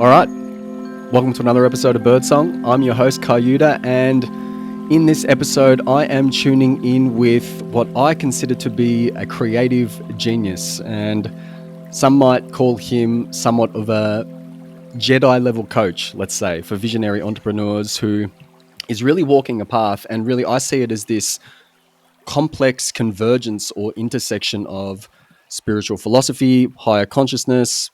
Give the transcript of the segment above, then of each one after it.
All right, welcome to another episode of Birdsong. I'm your host, Kayuda, and in this episode, I am tuning in with what I consider to be a creative genius, and some might call him somewhat of a Jedi-level coach, let's say, for visionary entrepreneurs who is really walking a path, and really I see it as this complex convergence or intersection of spiritual philosophy, higher consciousness,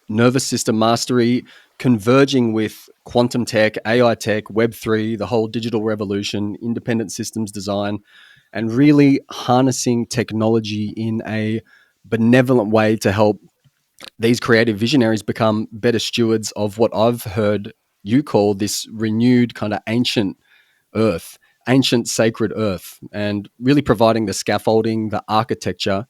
nervous system mastery, converging with quantum tech, AI tech, Web3, the whole digital revolution, independent systems design, and really harnessing technology in a benevolent way to help these creative visionaries become better stewards of what I've heard you call this renewed kind of ancient earth, ancient sacred earth, and really providing the scaffolding, the architecture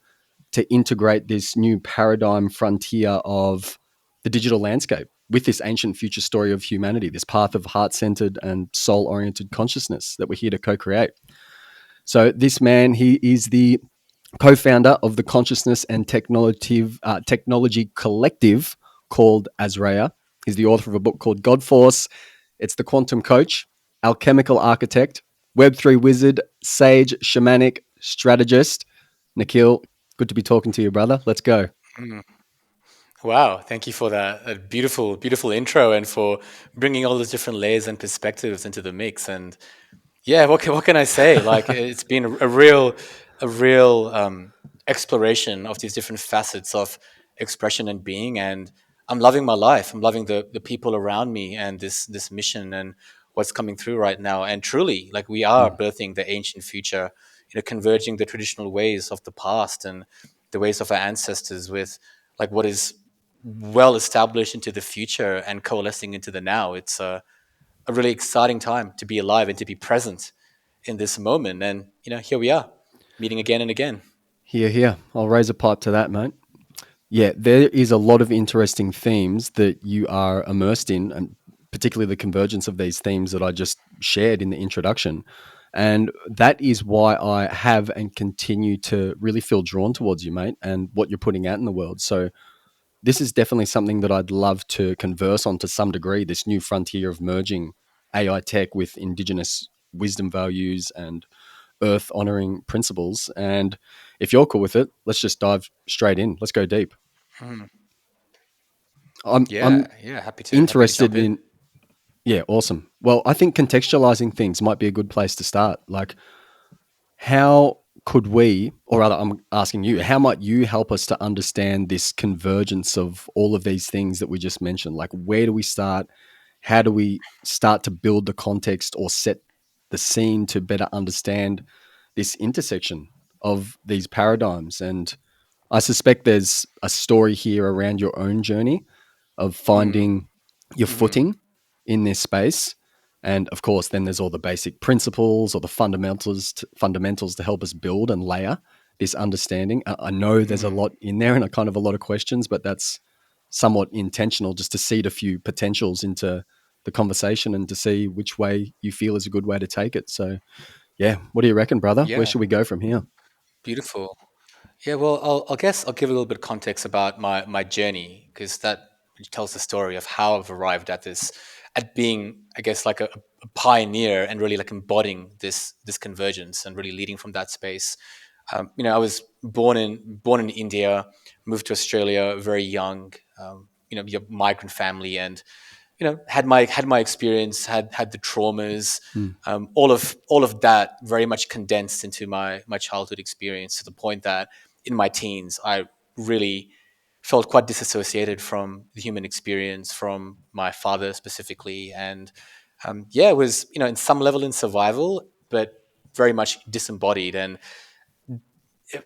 to integrate this new paradigm frontier of the digital landscape with this ancient future story of humanity, this path of heart-centered and soul-oriented consciousness that we're here to co-create. So this man, he is the co-founder of the consciousness and technology collective called ASRAYA. He's the author of a book called GODFORCE. It's the quantum coach, alchemical architect, Web3 wizard, sage, shamanic, strategist. Nikhil, good to be talking to you, brother. Let's go. Wow, thank you for that beautiful, beautiful intro and for bringing all those different layers and perspectives into the mix. And yeah, what can I say? Like it's been a real exploration of these different facets of expression and being, and I'm loving my life. I'm loving the people around me and this mission and what's coming through right now. And truly, like we are birthing the ancient future, converging the traditional ways of the past and the ways of our ancestors with like what is well established into the future and coalescing into the now. It's a really exciting time to be alive and to be present in this moment. And here we are, meeting again and again. Here, here. I'll raise a pipe to that, mate. Yeah, there is a lot of interesting themes that you are immersed in, and particularly the convergence of these themes that I just shared in the introduction. And that is why I have and continue to really feel drawn towards you, mate, and what you're putting out in the world. So this is definitely something that I'd love to converse on to some degree, this new frontier of merging AI tech with indigenous wisdom values and earth honoring principles. And if you're cool with it, let's just dive straight in. Let's go deep. Hmm. I'm Yeah, happy to interested jump in. in, yeah, awesome. Well, I think contextualizing things might be a good place to start. Like, how could we, or rather, I'm asking you, how might you help us to understand this convergence of all of these things that we just mentioned? Like, where do we start? How do we start to build the context or set the scene to better understand this intersection of these paradigms? And I suspect there's a story here around your own journey of Mm. finding your Hmm. footing in this space. And of course, then there's all the basic principles or the fundamentals to help us build and layer this understanding. I know there's a Hmm. lot in there and a kind of a lot of questions, but that's somewhat intentional just to seed a few potentials into the conversation and to see which way you feel is a good way to take it. So, yeah, what do you reckon, brother? Where Yeah, should we go from here? beautiful. Yeah, well, I guess I'll give a little bit of context about my journey because that tells the story of how I've arrived at this, at being, I guess, like a pioneer and really like embodying this convergence and really leading from that space. I was born in India, moved to Australia very young. Your migrant family, and had my experience, had the traumas, Mm. all of that very much condensed into my childhood experience to the point that in my teens I really felt quite disassociated from the human experience, from my father specifically, and yeah, it was in some level in survival, but very much disembodied. And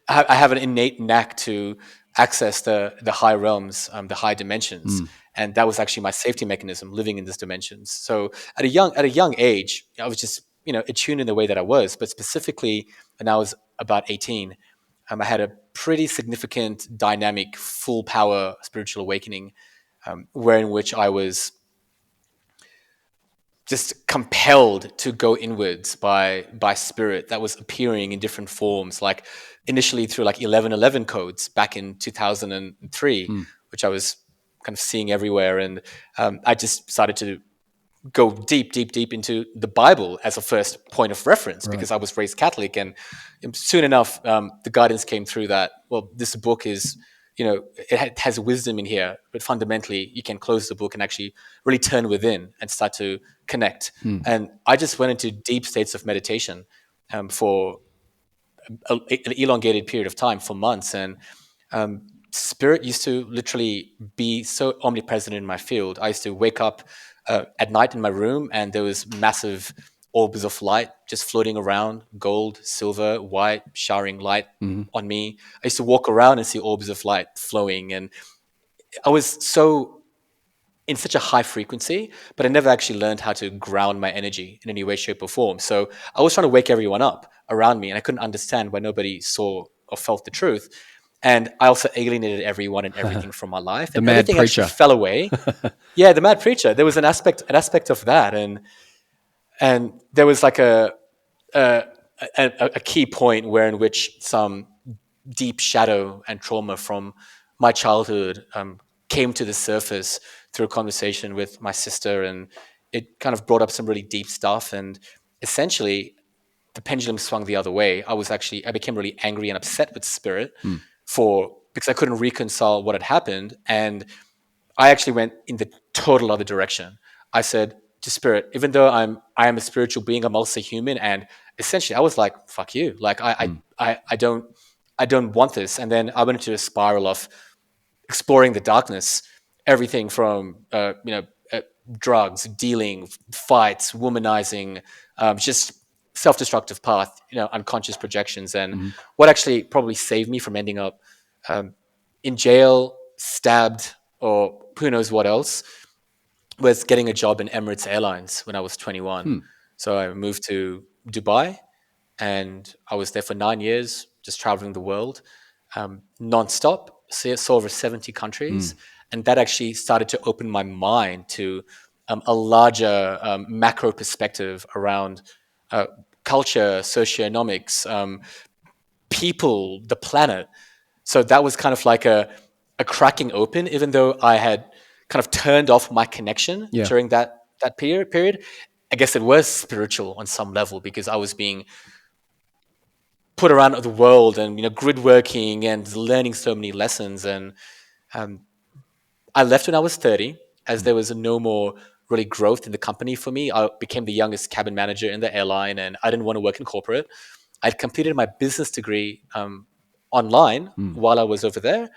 I have an innate knack to access the high realms, the high dimensions, Mm. and that was actually my safety mechanism, living in these dimensions. So at a young age, I was just attuned in the way that I was. But specifically, when I was about 18, I had a pretty significant, dynamic, full power spiritual awakening, where in which I was just compelled to go inwards by spirit that was appearing in different forms, like initially through like 1111 codes back in 2003, Mm. which I was kind of seeing everywhere. And I just started to go deep, deep, deep into the Bible as a first point of reference Right. because I was raised Catholic, and soon enough, the guidance came through that, well, this book is, it has wisdom in here, but fundamentally, you can close the book and actually really turn within and start to connect. And I just went into deep states of meditation for an elongated period of time, for months, and spirit used to literally be so omnipresent in my field. I used to wake up at night in my room, and there was massive orbs of light just floating around, gold, silver, white, showering light on me. I used to walk around and see orbs of light flowing, and I was so in such a high frequency, but I never actually learned how to ground my energy in any way, shape, or form. So I was trying to wake everyone up around me, and I couldn't understand why nobody saw or felt the truth. And I also alienated everyone and everything from my life, The and mad everything actually preacher. fell away. Yeah, the mad preacher. There was an aspect of that, and there was like a, a key point where in which some deep shadow and trauma from my childhood came to the surface through a conversation with my sister, and it kind of brought up some really deep stuff. And essentially, the pendulum swung the other way. I became really angry and upset with spirit for because I couldn't reconcile what had happened, and I actually went in the total other direction. I said to spirit, even though I am a spiritual being, I'm also human, and essentially I was like, "Fuck you!" Like I don't want this. And then I went into a spiral of exploring the darkness, everything from drugs, dealing, fights, womanizing, just self-destructive path, unconscious projections. And what actually probably saved me from ending up in jail, stabbed, or who knows what else, was getting a job in Emirates Airlines when I was 21. So I moved to Dubai, and I was there for 9 years, just traveling the world, nonstop. Saw over 70 countries, and that actually started to open my mind to a larger macro perspective around uh, culture, socioeconomics, people, the planet. So that was kind of like a cracking open, even though I had kind of turned off my connection Yeah. during that period. I guess it was spiritual on some level because I was being put around the world and grid working and learning so many lessons. And um, I left when I was 30, as there was no more really growth in the company for me. I became the youngest cabin manager in the airline, and I didn't want to work in corporate. I'd completed my business degree online while I was over there.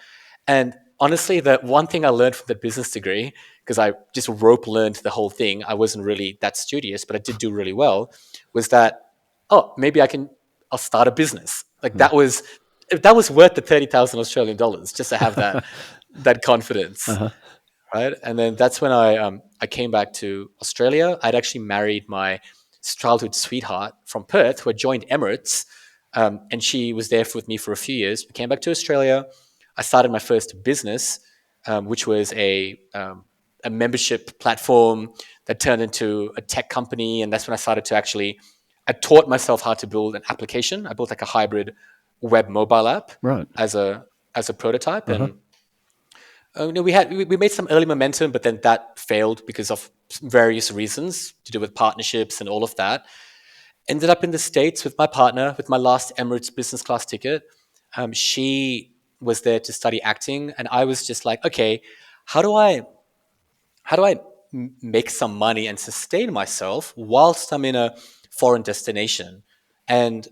And honestly, the one thing I learned from the business degree, because I just rope learned the whole thing, I wasn't really that studious, but I did do really well, was that, oh, maybe I'll start a business. Like that was worth the 30,000 Australian dollars just to have that confidence, right? And then that's when I came back to Australia. I'd actually married my childhood sweetheart from Perth, who had joined Emirates, and she was there with me for a few years. We came back to Australia. I started my first business, which was a membership platform that turned into a tech company, and that's when I started to actually. I taught myself how to build an application. I built like a hybrid web mobile app Right. as a prototype, and we made some early momentum, but then that failed because of various reasons to do with partnerships and all of that. Ended up in the States with my partner, with my last Emirates business class ticket. She was there to study acting, and I was just like, okay, how do I make some money and sustain myself whilst I'm in a foreign destination? And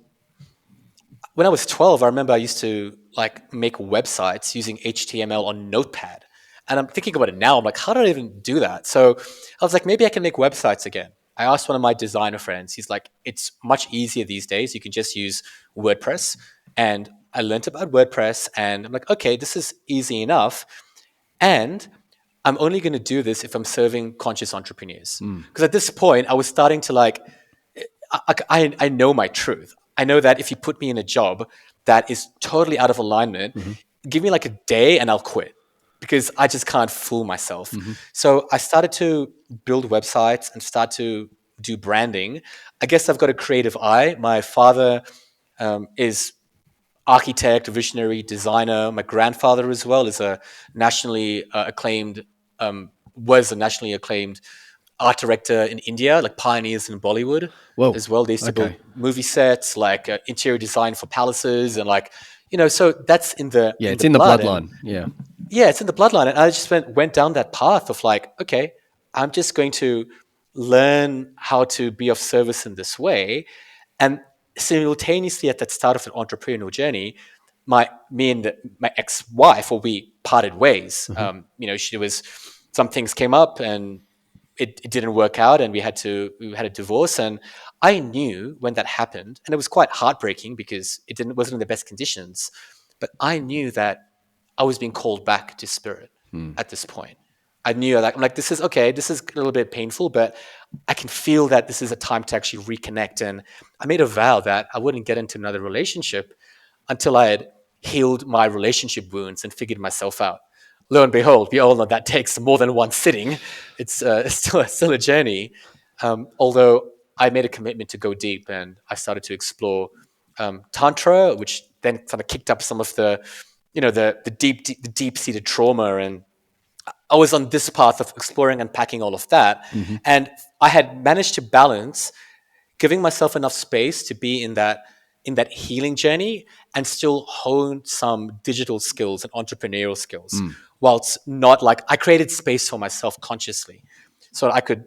when I was 12, I remember I used to like make websites using HTML on Notepad. And I'm thinking about it now. I'm like, how did I even do that? So I was like, maybe I can make websites again. I asked one of my designer friends. He's like, it's much easier these days. You can just use WordPress. And I learned about WordPress, and I'm like, okay, this is easy enough. And I'm only going to do this if I'm serving conscious entrepreneurs. Because at this point, I was starting to like, I know my truth. I know that if you put me in a job that is totally out of alignment, give me like a day and I'll quit because I just can't fool myself. So I started to build websites and start to do branding. I guess I've got a creative eye. My father is architect, visionary, designer. My grandfather as well is a nationally acclaimed was a nationally acclaimed art director in India, like pioneers in Bollywood Whoa. as well. They used to build Okay. movie sets, like interior design for palaces, and like so that's Yeah, in it's the in the blood. And bloodline. Yeah. yeah, it's in the bloodline. And I just went down that path of like, okay, I'm just going to learn how to be of service in this way. And simultaneously at that start of an entrepreneurial journey, me and my ex-wife, or we parted ways. She was some things came up and it didn't work out, and we had a divorce. And I knew when that happened, and it was quite heartbreaking because wasn't in the best conditions. But I knew that I was being called back to spirit at this point. I knew that I'm like, this is okay, this is a little bit painful, but I can feel that this is a time to actually reconnect. And I made a vow that I wouldn't get into another relationship until I had healed my relationship wounds and figured myself out. Lo and behold, we all know that takes more than one sitting. It's still a journey. Although I made a commitment to go deep, and I started to explore tantra, which then kind of kicked up some of the, the deep seated trauma. And I was on this path of exploring, unpacking all of that, and I had managed to balance giving myself enough space to be in that healing journey and still hone some digital skills and entrepreneurial skills, whilst not like I created space for myself consciously, so I could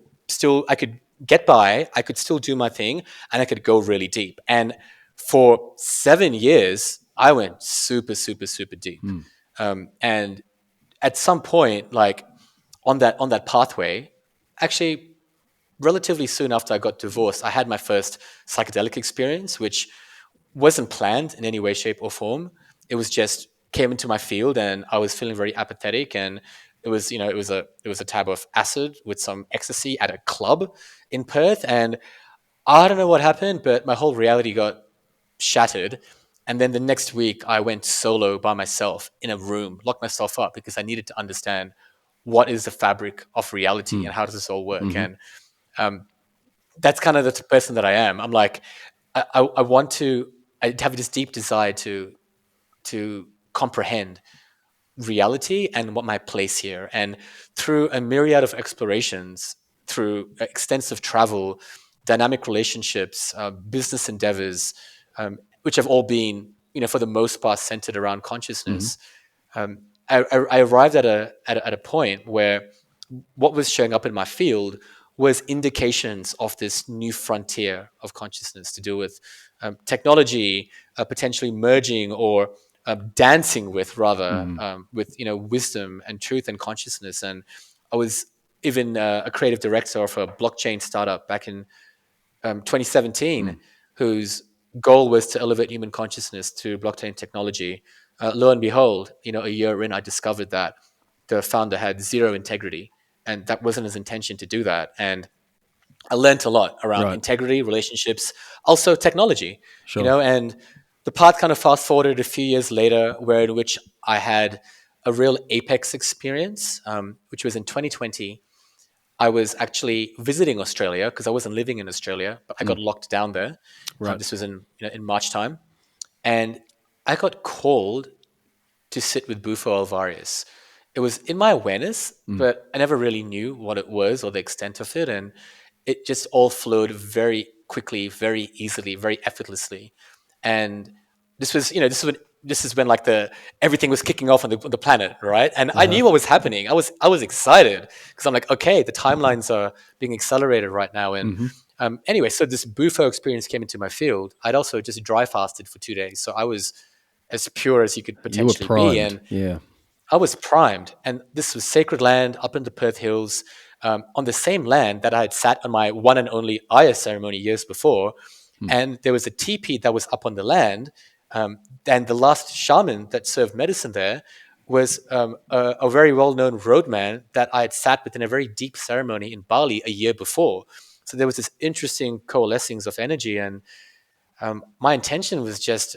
get by, I could still do my thing, and I could go really deep. And for 7 years I went super super super deep. And at some point, like on that pathway, actually relatively soon after I got divorced, I had my first psychedelic experience, which wasn't planned in any way, shape, or form. It was just came into my field, and I was feeling very apathetic. And it was a tab of acid with some ecstasy at a club in Perth. And I don't know what happened, but my whole reality got shattered. And then the next week, I went solo by myself in a room, locked myself up because I needed to understand what is the fabric of reality and how does this all work. And um, that's kind of the person that I am. I'm like, I want to, I have this deep desire to comprehend reality and what my place here. And through a myriad of explorations, through extensive travel, dynamic relationships, business endeavors, which have all been, for the most part, centered around consciousness. Um, I arrived at a point where what was showing up in my field was indications of this new frontier of consciousness to do with technology, potentially merging or dancing with, rather, with wisdom and truth and consciousness. And I was even a creative director of a blockchain startup back in 2017, whose goal was to elevate human consciousness through blockchain technology. Lo and behold, a year in, I discovered that the founder had zero integrity, and that wasn't his intention to do that. And I learned a lot around Right. integrity, relationships, also technology. Sure. And the path kind of fast forwarded a few years later, where in which I had a real apex experience, which was in 2020. I was actually visiting Australia because I wasn't living in Australia, but I got locked down there. Right. This was in March time, and I got called to sit with Bufo Alvarez. It was in my awareness, but I never really knew what it was or the extent of it, and it just all flowed very quickly, very easily, very effortlessly. And this was, this is when like the everything was kicking off on the planet, right? And I knew what was happening. I was excited because I'm like, okay, the timelines are being accelerated right now. And anyway, so this Bufo experience came into my field. I'd also just dry fasted for 2 days, so I was as pure as you could You were potentially be. primed. And Yeah. I was primed. And this was sacred land up in the Perth Hills, on the same land that I had sat on my one and only Aya ceremony years before. And there was a teepee that was up on the land. And the last shaman that served medicine there was a very well known roadman that I had sat with in a very deep ceremony in Bali a year before. So there was this interesting coalescing of energy. And my intention was just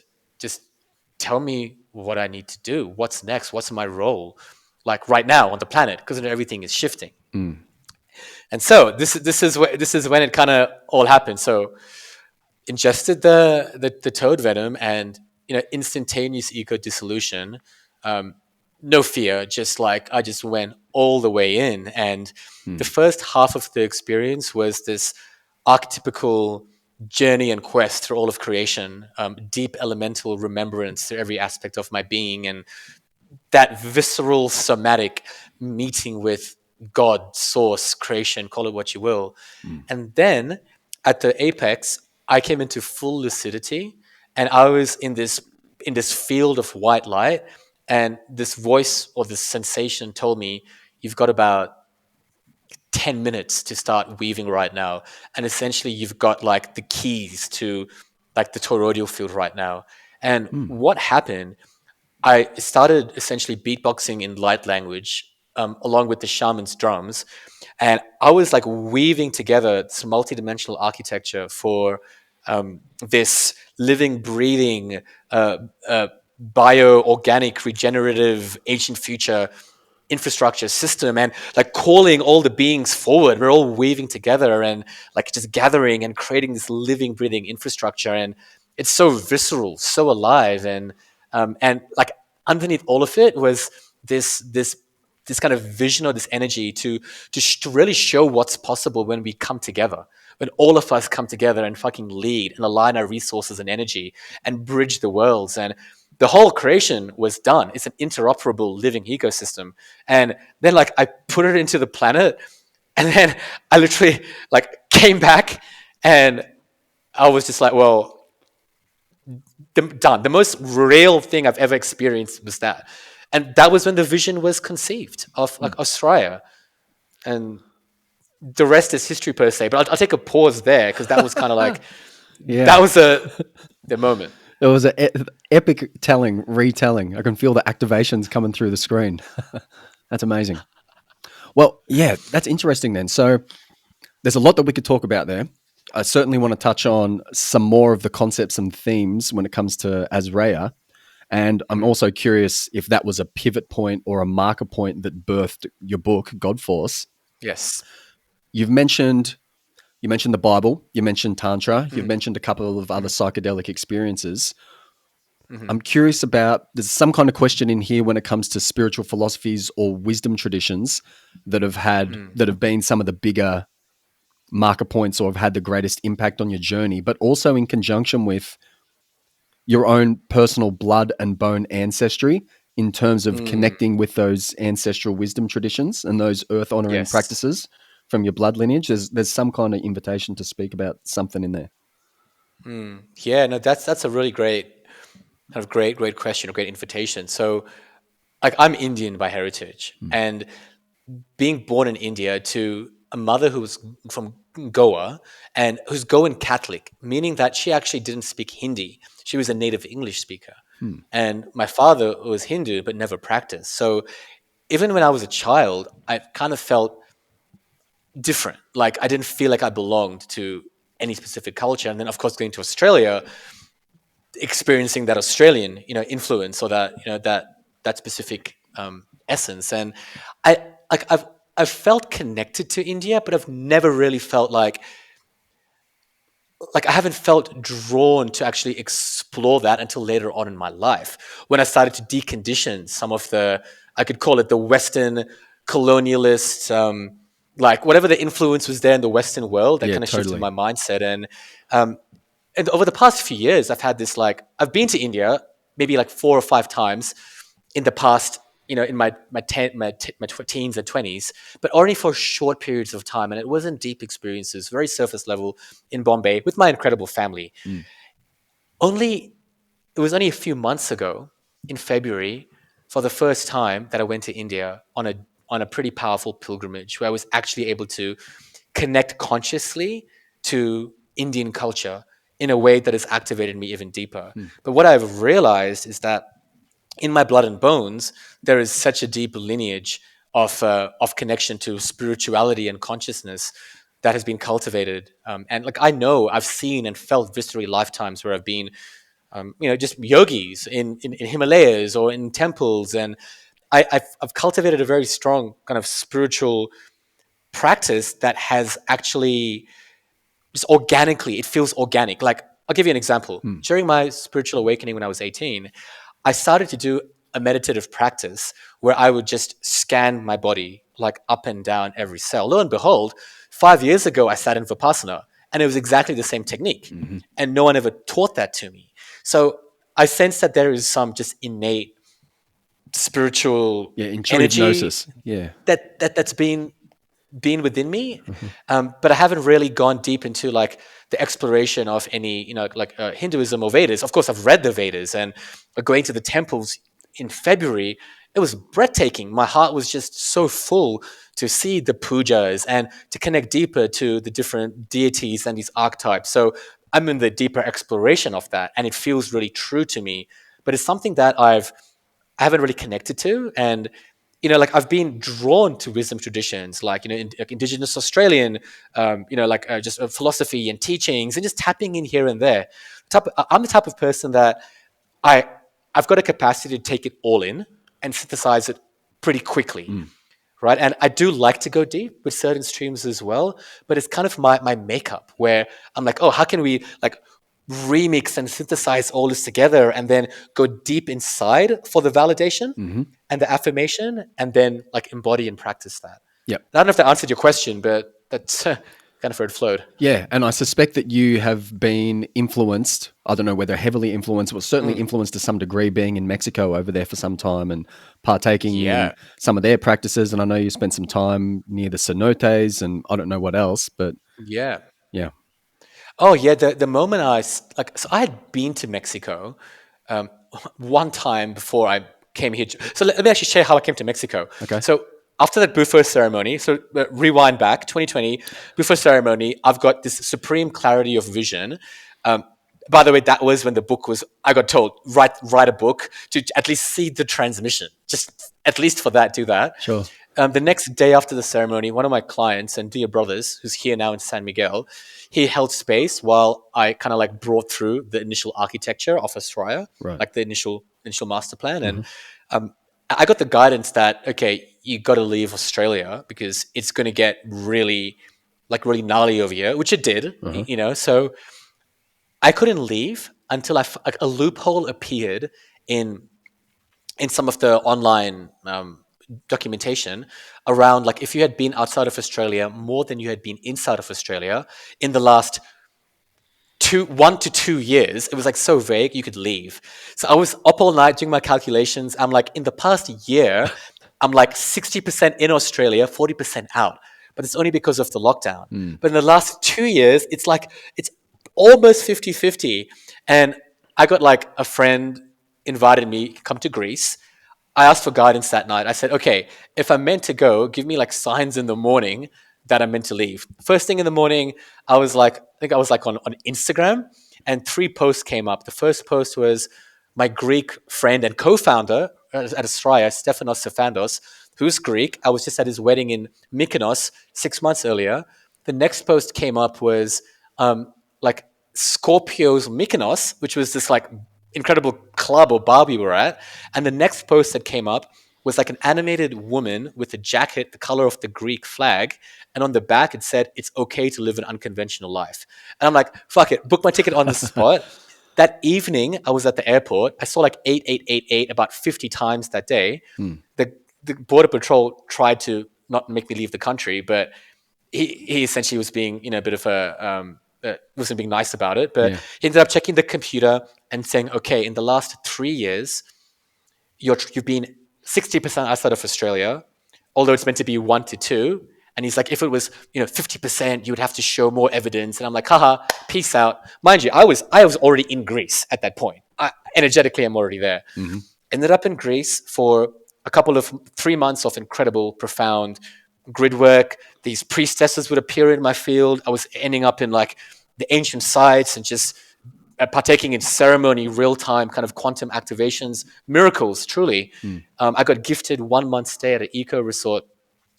tell me what I need to do. What's next? What's my role? Like right now on the planet, because everything is shifting. And so this is when it kind of all happened. So ingested the toad venom, and instantaneous ego dissolution. Um, no fear, just like I just went all the way in. And the Mm. first half of the experience was this archetypical journey and quest through all of creation, deep elemental remembrance through every aspect of my being, and that visceral somatic meeting with God, source, creation, call it what you will. Mm. And then at the apex, I came into full lucidity, and I was in this field of white light, and this voice or this sensation told me, you've got about 10 minutes to start weaving right now. And essentially you've got like the keys to like the toroidal field right now. And Mm. what happened, I started essentially beatboxing in light language, along with the shaman's drums. And I was like weaving together this multidimensional architecture for this living, breathing, uh, uh, bio organic, regenerative, ancient future infrastructure system, and like calling all the beings forward. We're all weaving together and like just gathering and creating this living, breathing infrastructure. And it's so visceral, so alive. And like underneath all of it was this kind of vision or this energy to really show what's possible when we come together, when all of us come together and fucking lead and align our resources and energy and bridge the worlds. And the whole creation was done. It's an interoperable living ecosystem. And then like I put it into the planet, and then I literally like came back, and I was just like, well, done. The most real thing I've ever experienced was that. And that was when the vision was conceived of like Mm. ASRAYA. And the rest is history per se. But I'll take a pause there because that was kind of like, that Yeah. was the moment. It was an epic retelling. I can feel the activations coming through the screen. That's amazing. Well, yeah, that's interesting then. So there's a lot that we could talk about there. I certainly want to touch on some more of the concepts and themes when it comes to Azraya. And I'm Mm. also curious if that was a pivot point or a marker point that birthed your book, GODFORCE. Yes. You've mentioned you mentioned the Bible, you mentioned Tantra, you've Mm. mentioned a couple of other Mm. psychedelic experiences. Mm. I'm curious about there's some kind of question in here when it comes to spiritual philosophies or wisdom traditions Mm. that have been some of the bigger marker points or have had the greatest impact on your journey, but also in conjunction with your own personal blood and bone ancestry in terms of Mm. connecting with those ancestral wisdom traditions and those earth honoring Yes. practices from your blood lineage. There's some kind of invitation to speak about something in there. Mm. Yeah, no, that's a really great question, a great invitation. So, like, I'm Indian by heritage, Mm. and being born in India to a mother who was from Goa and who's Goan Catholic, meaning that she actually didn't speak Hindi. She was a native English speaker. Hmm. And my father was Hindu but never practiced. So even when I was a child, I kind of felt different. Like I didn't feel like I belonged to any specific culture. And then, of course, going to Australia, experiencing that Australian, influence, or that, that specific essence. And I I've felt connected to India, but I've never really felt like I haven't felt drawn to actually explore that until later on in my life when I started to decondition some of the, I could call it the Western colonialist, like whatever the influence was there in the Western world that Yeah, kind of shifted totally. my mindset. Um, and over the past few years, I've had this like I've been to India maybe like 4 or 5 times in the past, in my teens and 20s, but only for short periods of time, and it wasn't deep experiences, very surface level in Bombay with my incredible family. Mm. Only it was only a few months ago in February, for the first time, that I went to India on a pretty powerful pilgrimage where I was actually able to connect consciously to Indian culture in a way that has activated me even deeper. Mm. But what I've realized is that in my blood and bones, there is such a deep lineage of connection to spirituality and consciousness that has been cultivated. And like I know, I've seen and felt viscerally lifetimes where I've been, just yogis in Himalayas or in temples, and I've cultivated a very strong kind of spiritual practice that has actually just organically, it feels organic. Like I'll give you an example. During my spiritual awakening when I was 18, I started to do a meditative practice where I would just scan my body like up and down every cell. Lo and behold, 5 years ago, I sat in Vipassana and it was exactly the same technique. And no one ever taught that to me. So I sense that there is some just innate spiritual Yeah, intuitive energy gnosis. Yeah. that's been within me, but I haven't really gone deep into like the exploration of any, like Hinduism or Vedas. Of course, I've read the Vedas and going to the temples in February, it was breathtaking. My heart was just so full to see the pujas and to connect deeper to the different deities and these archetypes. So I'm in the deeper exploration of that, and it feels really true to me. But it's something that I haven't really connected to. And, like I've been drawn to wisdom traditions, like, like Indigenous Australian, like just philosophy and teachings and just tapping in here and there. I'm the type of person that I, I've got a capacity to take it all in and synthesize it pretty quickly. Right. And I do like to go deep with certain streams as well, but it's kind of my makeup where I'm like, oh, how can we like remix and synthesize all this together and then go deep inside for the validation and the affirmation and then like embody and practice that. Yep. I don't know if that answered your question, but that's kind of where it flowed. Yeah, and I suspect that you have been influenced. I don't know whether heavily influenced, but certainly influenced to some degree, being in Mexico over there for some time and partaking in Yeah. some of their practices. And I know you spent some time near the cenotes, and I don't know what else, but Yeah. yeah. Oh yeah, the moment so I had been to Mexico um, one time before I came here. So let me actually share how I came to Mexico. Okay. So after that Bufo ceremony, so rewind back 2020 Bufo ceremony, I've got this supreme clarity of vision. Um, by the way, that was when the book was. I got told write a book to at least see the transmission. Just at least for that, do that. Sure. The next day after the ceremony, one of my clients and dear brothers, who's here now in San Miguel, he held space while I kind of like brought through the initial architecture of ASRAYA, Right. like the initial master plan. And I got the guidance that, okay, you got to leave Australia because it's going to get really gnarly over here, which it did, So I couldn't leave until like a loophole appeared in some of the online documentation around like if you had been outside of Australia more than you had been inside of Australia in the last 1 to 2 years, it was like so vague you could leave. So I was up all night doing my calculations. I'm like, in the past year, I'm like 60% in Australia, 40% out. But it's only because of the lockdown. But in the last 2 years, it's almost 50-50. And I got like a friend invited me to come to Greece. I asked for guidance that night. I said, okay, if I'm meant to go, give me like signs in the morning that I'm meant to leave. First thing in the morning, I think I was like on Instagram, and 3 posts came up. The first post was my Greek friend and co-founder at ASRAYA, Stefanos Stefandos, who's Greek. I was just at his wedding in Mykonos 6 months earlier. The next post came up was like Scorpio's Mykonos, which was this like incredible club or bar we were at. And the next post that came up was like an animated woman with a jacket the color of the Greek flag. And on the back, it said, it's okay to live an unconventional life. And I'm like, fuck it, book my ticket on the spot. That evening, I was at the airport. I saw like 8888 about 50 times that day. The Border Patrol tried to not make me leave the country, but he essentially was being, a bit of wasn't being nice about it. But Yeah. he ended up checking the computer and saying, okay, in the last 3 years, you've been 60% outside of Australia, although it's meant to be 1 to 2. And he's like, if it was 50%, you would have to show more evidence. And I'm like, haha, peace out. Mind you, I was already in Greece at that point. Energetically, I'm already there. Ended up in Greece for a couple of 3 months of incredible, profound grid work. These priestesses would appear in my field. I was ending up in like the ancient sites and just partaking in ceremony, real time kind of quantum activations, miracles, truly. I got gifted 1 month stay at an eco resort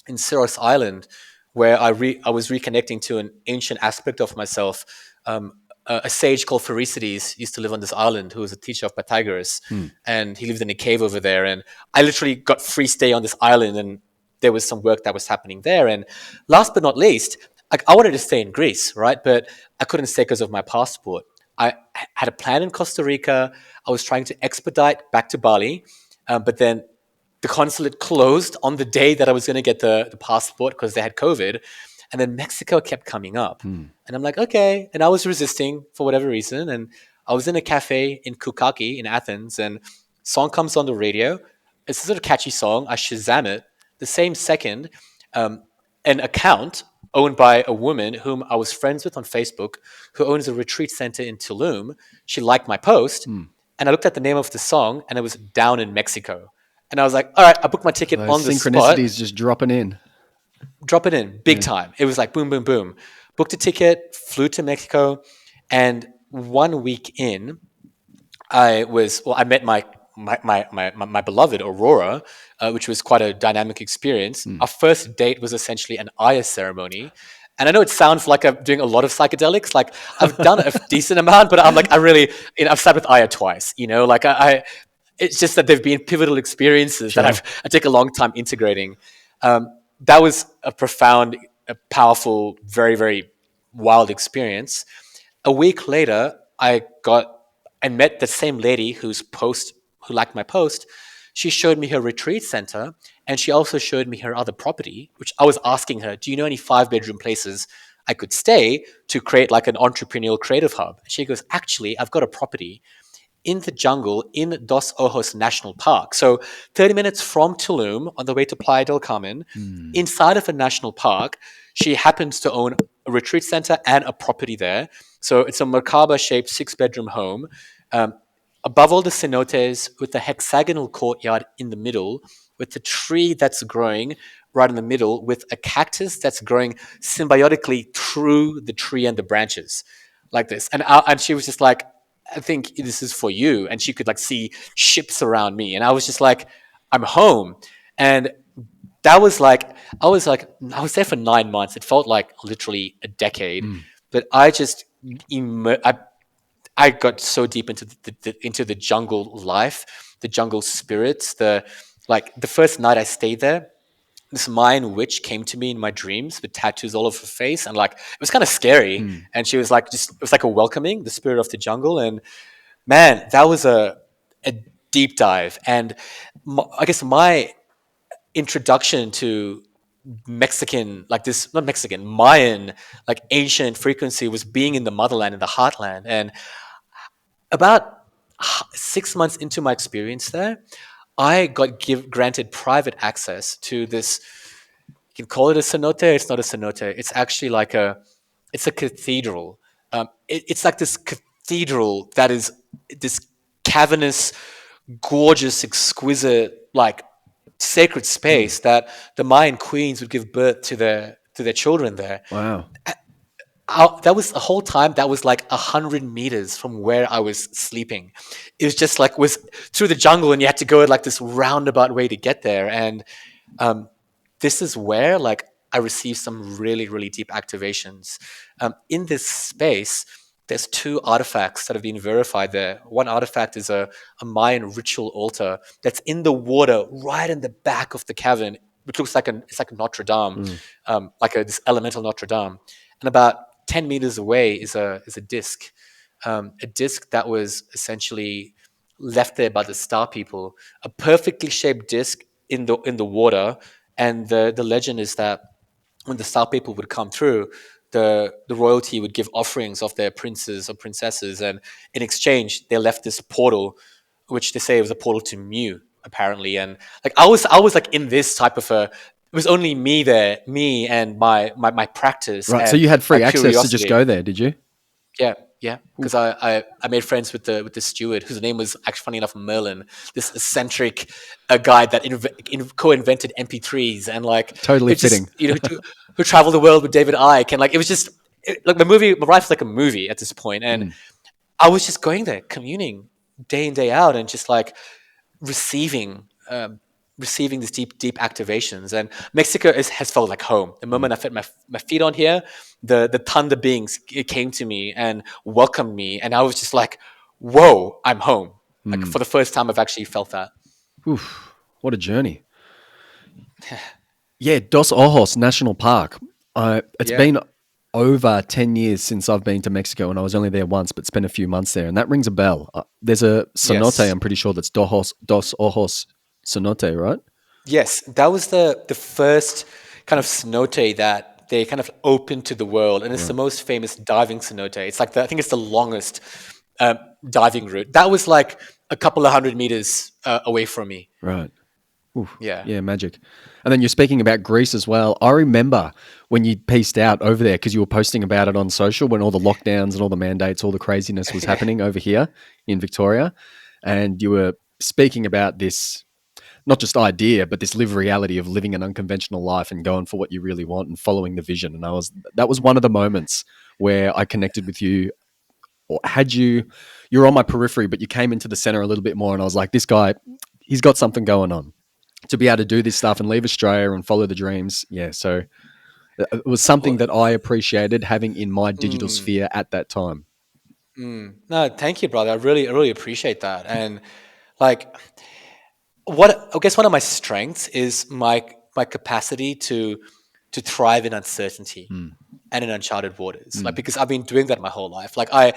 in Syros Island, where I was reconnecting to an ancient aspect of myself. A sage called Pherecydes used to live on this island, who was a teacher of Pythagoras, and he lived in a cave over there. And I literally got free stay on this island, and there was some work that was happening there. And last but not least, I wanted to stay in Greece, right? But I couldn't stay because of my passport. I had a plan in Costa Rica. I was trying to expedite back to Bali, but then the consulate closed on the day that I was going to get the passport because they had COVID. And then Mexico kept coming up. And I'm like, okay. And I was resisting for whatever reason. And I was in a cafe in Kukaki in Athens, and song comes on the radio. It's a sort of catchy song. I Shazam it. The same second, um, an account owned by a woman whom I was friends with on Facebook, who owns a retreat center in Tulum. She liked my post. And I looked at the name of the song, and it was Down in Mexico. And I was like, all right, I booked my ticket Those on the spot, synchronicities just dropping in. drop it in big time. It was like boom, boom, boom. Booked a ticket, flew to Mexico. And 1 week in, I met my beloved Aurora, which was quite a dynamic experience. Our first date was essentially an Aya ceremony. And I know it sounds like I'm doing a lot of psychedelics. Like I've done a decent amount, but I'm like, I've sat with Aya twice, it's just that they've been pivotal experiences Sure. that I take a long time integrating. That was a profound, a powerful, very, very wild experience. A week later, I met the same lady who liked my post. She showed me her retreat center, and she also showed me her other property, which I was asking her, do you know any 5-bedroom places I could stay to create like an entrepreneurial creative hub? And she goes, actually, I've got a property in the jungle in Dos Ojos National Park. So 30 minutes from Tulum on the way to Playa del Carmen, inside of a national park, she happens to own a retreat center and a property there. So it's a Merkaba-shaped 6-bedroom home. Um, Above all the cenotes, with the hexagonal courtyard in the middle, with the tree that's growing right in the middle, with a cactus that's growing symbiotically through the tree and the branches, like this. And she was just like, I think this is for you. And she could like see ships around me. And I was just like, I'm home. And that was like, I was there for 9 months. It felt like literally a decade. But I just, I got so deep into into the jungle life, the jungle spirits. The first night I stayed there, this Mayan witch came to me in my dreams with tattoos all over her face, and like it was kind of scary. And she was like, just it was like a welcoming the spirit of the jungle, and man, that was a deep dive. And I guess my introduction to Mexican, like this, not Mexican, Mayan, like ancient frequency was being in the motherland, in the heartland. And about 6 months into my experience there, I got granted private access to this. You can call it a cenote. It's not a cenote. It's actually like it's a cathedral. It's like this cathedral that is this cavernous, gorgeous, exquisite, like sacred space that the Mayan queens would give birth to their children there. Wow. That was the whole time. That was like 100 meters from where I was sleeping. It was just like was through the jungle, and you had to go like this roundabout way to get there. And this is where like I received some really really deep activations. In this space, there's 2 artifacts that have been verified there. One artifact is a Mayan ritual altar that's in the water right in the back of the cavern, which looks like it's like a Notre Dame, this elemental Notre Dame. And about 10 meters away is a disc, a disc that was essentially left there by the Star People, a perfectly shaped disc in the water. And the legend is that when the Star People would come through, the royalty would give offerings of their princes or princesses, and in exchange they left this portal, which they say was a portal to Mu apparently. And like I was like in this type of a, it was only me there, me and my practice Right. So and you had my free access to just curiosity. go there, did you? Yeah, yeah. Because I made friends with the steward, whose name was actually funny enough Merlin, this eccentric guy that co-invented MP3s, and like Totally it just fitting. who traveled the world with David Icke, and like it was just like my life was like a movie at this point. And I was just going there, communing day in day out, and just like receiving receiving these deep activations. And Mexico has felt like home. The moment I put my feet on here, the thunder beings came to me and welcomed me, and I was just like, whoa, I'm home. Like for the first time I've actually felt that. Oof, what a journey. Yeah, Dos Ojos National Park. It's Yeah. been over 10 years since I've been to Mexico, and I was only there once, but spent a few months there, and that rings a bell. There's a cenote, Yes. I'm pretty sure, that's Dos Ojos cenote, right? Yes, that was the first kind of cenote that they kind of opened to the world, and it's the Right. most famous diving cenote. It's like I think it's the longest um, diving route. That was like a couple of 100 meters away from me. Right. Oof. Yeah. Yeah, magic. And then you're speaking about Greece as well. I remember when you pieced out over there because you were posting about it on social when all the lockdowns and all the mandates, all the craziness was happening over here in Victoria. And you were speaking about this, not just idea, but this live reality of living an unconventional life and going for what you really want and following the vision. And that was one of the moments where I connected with you, or had you were on my periphery, but you came into the center a little bit more. And I was like, this guy, he's got something going on to be able to do this stuff and leave Australia and follow the dreams. Yeah. So it was something Well, that I appreciated having in my digital mm, sphere at that time. no, thank you, brother. I really appreciate that. And like, what I guess one of my strengths is my capacity to thrive in uncertainty Mm, and in uncharted waters. Like mm, because I've been doing that my whole life. Like I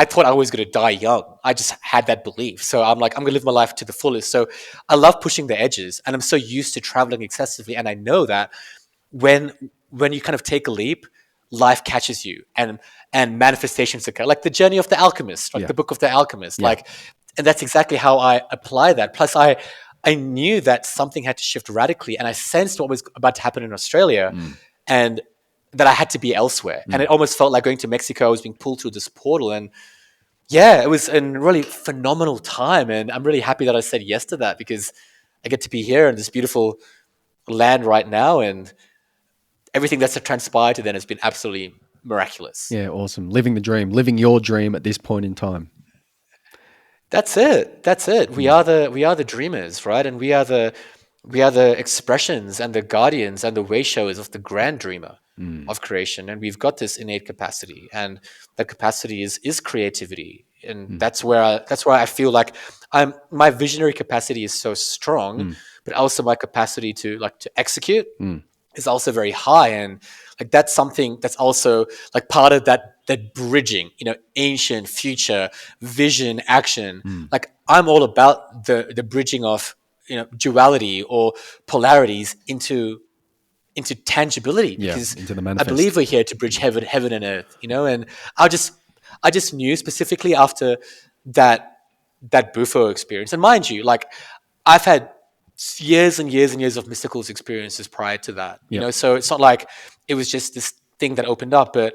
thought I was going to die young. I just had that belief. So I'm like I'm going to live my life to the fullest. So I love pushing the edges, and I'm so used to traveling excessively, and I know that when when you kind of take a leap, life catches you and manifestations occur. Like the journey of the alchemist, like yeah. the book of the alchemist. Yeah. Like and that's exactly how I apply that. Plus I knew that something had to shift radically, and I sensed what was about to happen in Australia, Mm, and that I had to be elsewhere. And mm. it almost felt like going to Mexico. I was being pulled through this portal, and yeah, it was a really phenomenal time. And I'm really happy that I said yes to that because I get to be here in this beautiful land right now, and everything that's transpired to then has been absolutely miraculous. Yeah. Awesome. Living the dream, living your dream at this point in time. That's it. That's it. Mm, We are the dreamers, right? And we are the expressions and the guardians and the way showers of the grand dreamer mm, of creation. And we've got this innate capacity, and that capacity is creativity. And mm, that's where I feel like my visionary capacity is so strong, mm, but also my capacity to execute mm, is also very high. And like that's something that's also like part of that bridging, ancient, future, vision, action. mm. Like I'm all about the bridging of duality or polarities into tangibility, Yeah. because Into the I believe manifest. we're here to bridge heaven and earth, and i just I just knew specifically after that Bufo experience. And mind you, like I've had years and years and years of mystical experiences prior to that, Yep. so it's not like it was just this thing that opened up. But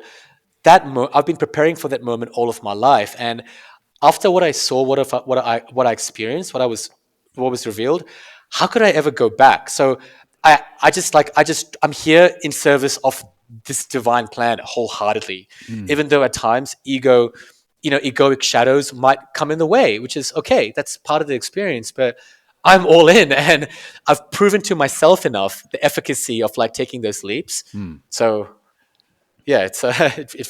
I've been preparing for that moment all of my life. And after what I saw, what I experienced, what was revealed, how could I ever go back? So I'm here in service of this divine plan wholeheartedly, Mm. even though at times egoic shadows might come in the way, which is okay. That's part of the experience, but I'm all in, and I've proven to myself enough the efficacy of like taking those leaps. Mm. So yeah, it's it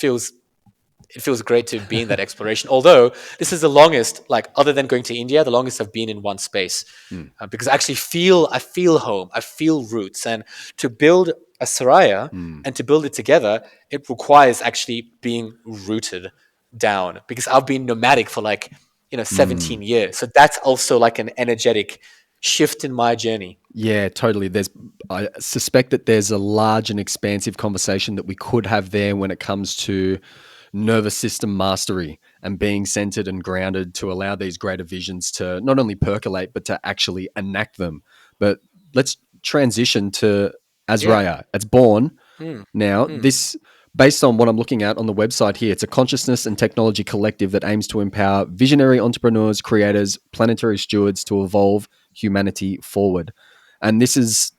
feels great to be in that exploration. Although this is the longest, like other than going to India, the longest I've been in one space, Mm. because I feel home, I feel roots. And to build a Saraya Mm. and to build it together, it requires actually being rooted down, because I've been nomadic for like Mm. 17 years. So that's also like an energetic shift in my journey. Yeah, totally. I suspect that there's a large and expansive conversation that we could have there when it comes to nervous system mastery and being centered and grounded to allow these greater visions to not only percolate, but to actually enact them. But let's transition to Yeah. Azraya. It's born Mm, now. mm, This, based on what I'm looking at on the website here, it's a consciousness and technology collective that aims to empower visionary entrepreneurs, creators, planetary stewards to evolve humanity forward. And this is